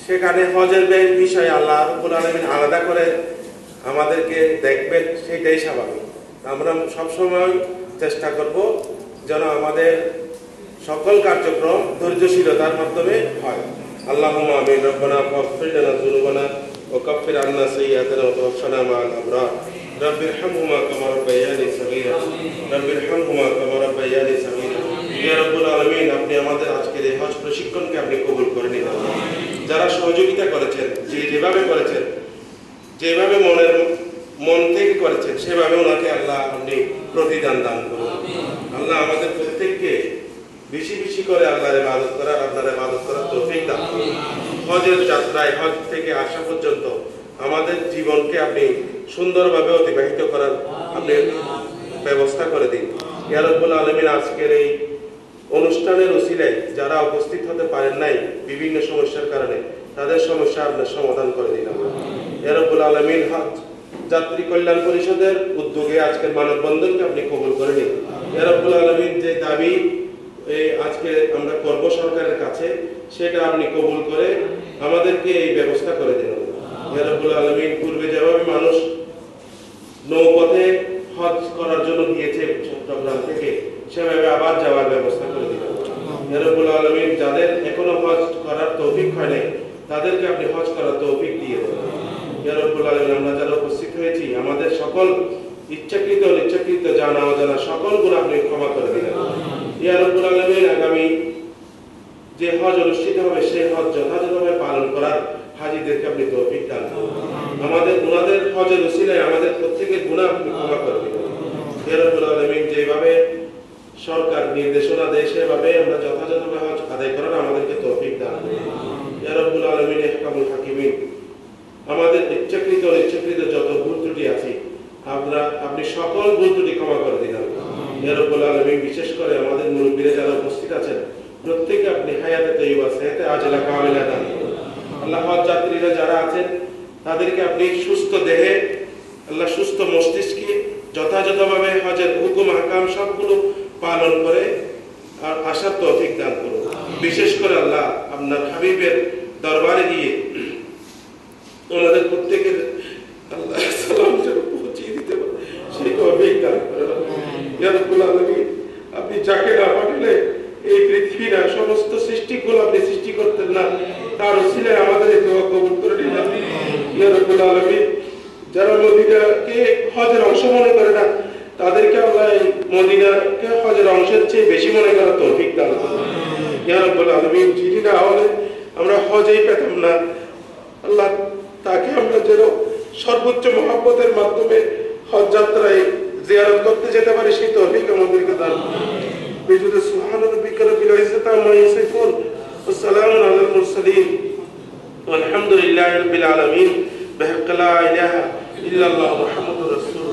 সেখানে হজের বিষয়ে আল্লাহ রাব্বুল আলামিন আলাদা করে আমাদেরকে দেখবেন, সেটাই স্বাভাবিক। আমরা সবসময় চেষ্টা করব যেন আমাদের সকল কার্যক্রম ধৈর্যশীলতার মাধ্যমে হয়। আল্লাহুম্মা আমিন। রব্বানা ফাগফির লানা যুনুবানা ওয়া কাফির আন্না সাইয়্যাতিনা ওয়া তাওফানা মা'আল আবরার। রাব্বিরহামহুমা কামা রাব্বায়ানি সাগীরা। রাব্বিরহামহুমা কামা রাব্বায়ানি সাগীরা। ইয়া রাব্বুল আলামিন, আপনি আমাদের আজকের এই হজ প্রশিক্ষণকে আপনি কবুল করে নিন। যারা সহযোগিতা করেছেন, যেভাবে করেছেন, যেভাবে মন থেকে করেছেন, সেভাবে ওনাকে আল্লাহ আপনি প্রতিদান দান করুন। আল্লাহ আমাদের প্রত্যেককে বেশি বেশি করে আল্লাহর ইবাদত করার, আপনার ইবাদত করার তৌফিক দান করুন। হজের যাত্রায়, হজ থেকে আসা পর্যন্ত আমাদের জীবনকে আপনি সুন্দরভাবে অতিবাহিত করার আপনি ব্যবস্থা করে দিন। ইয়া রাব্বুল আলামিন, আজকের এই অনুষ্ঠানের উসিলায় যারা উপস্থিত হতে পারেন নাই বিভিন্ন সমস্যার কারণে, তাদের সমস্যা আপনার সমাধান করে দিন। ইয়া রাব্বুল আলামিন, হজ যাত্রী কল্যাণ পরিষদের উদ্যোগে আজকের মানববন্ধনকে আপনি কবুল করে নিন। ইয়া রাব্বুল আলামিন, যে দাবি আজকে আমরা করব সরকারের কাছে, সেটা আপনি কবুল করে আমাদেরকে এই ব্যবস্থা করে দিন। ইয়া রাব্বুল আলামিন, পূর্বে যেভাবে মানুষ নৌপথে হজ করার জন্য গিয়েছে চট্টগ্রাম থেকে, সেভাবে আবার যাওয়ার ব্যবস্থা করে দিন। ইয়া রাব্বুল আলামিন, যাদের এখনো হজ করার তৌফিক হয় নাই, তাদেরকে আপনি হজ করার তৌফিক দিয়ে দেন। ইয়া রাব্বুল আলামিন, আমরা যারা উপস্থিত হয়েছি, আমাদের সকল ইচ্ছাকৃত অনিচ্ছাকৃত জানা অজানা সকল গুনাহ আপনি ক্ষমা করে দিন। ইয়া রাব্বুল আলামিন, আগামী যে হজ অনুষ্ঠিত হবে, সেই হজ যথাযথভাবে পালন করার হাজীদেরকে আপনি তৌফিক দান করুন। ওনাদের হজের উসিলায় আমাদের প্রত্যেকের গুনাহ আপনি ক্ষমা করে দিন। ইয়া রাব্বুল আলামিন, যেভাবে সরকার নির্দেশনা দেয়, সেভাবে আমরা যথাযথভাবে হজ আদায় করার আমাদেরকে তৌফিক দান করুন। ইয়া রাব্বুল আলামিন, ইহকামুল হাকিমিন, আমাদের ইচ্ছাকৃত অনিচ্ছাকৃত যত ভুল ত্রুটি আছে, আপনি সকল ভুল ত্রুটি ক্ষমা করে দিন। ইয়া রাব্বুল আলামিন, বিশেষ করে আমাদের মুরব্বীরা যারা উপস্থিত আছেন, প্রত্যেকে আপনি হায়াতে তাইয়্যিবা সেহতে আজিলা কামিলা দান করুন। আল্লাহ, হজ যাত্রীরা যারা আছেন, তাদেরকে আপনি সুস্থ দেহে, আল্লাহ সুস্থ মস্তিষ্কে যথাযথভাবে হজের হুকুম আহকাম সবগুলো পালন করে আর আসার তৌফিক দান করুন। বিশেষ করে আল্লাহ, আপনার হাবিবের দরবারে গিয়ে ওনাদের প্রত্যেকের আল্লাহ সালাম যেন পৌঁছিয়ে দিতে পারে, সেই তৌফিক দান করুন। ইয়া রাব্বুল আলামিন, আপনি যাকে না পাঠালে এই পৃথিবী না, সমস্ত সৃষ্টিগুলো আপনি সৃষ্টি করতেন না, তার উসিলায় আমাদের এই দোয়া কবুল করে নিন। ইয়া রাব্বুল আলামিন, যারা মদিনাকে হজের অংশ মনে করে না, তাদেরকে আল্লাহ মদিনাকে হজের অংশের চেয়ে বেশি মনে করার তৌফিক দান করুন। ইয়া রাব্বুল আলামিন, যিনি না হলে আমরা হজেই পেতাম না, আল্লাহ তাকে আমরা যেন সর্বোচ্চ মহব্বতের মাধ্যমে হজ যাত্রায় জিয়ারত করতে যেতে পারি, সেই তৌফিক আমাদেরকে দান করুন। বিজুদে সুবহানা রাব্বিকা রাব্বিল ইজ্জাতি আম্মা ইয়াসিফুন ওয়া সালামুন আলাল মুরসালিন ওয়ালহামদুলিল্লাহি রাব্বিল আলামিন। বিহাক্কি লা ইলাহা ইল্লাল্লাহু মুহাম্মাদুর রাসূলুল্লাহ।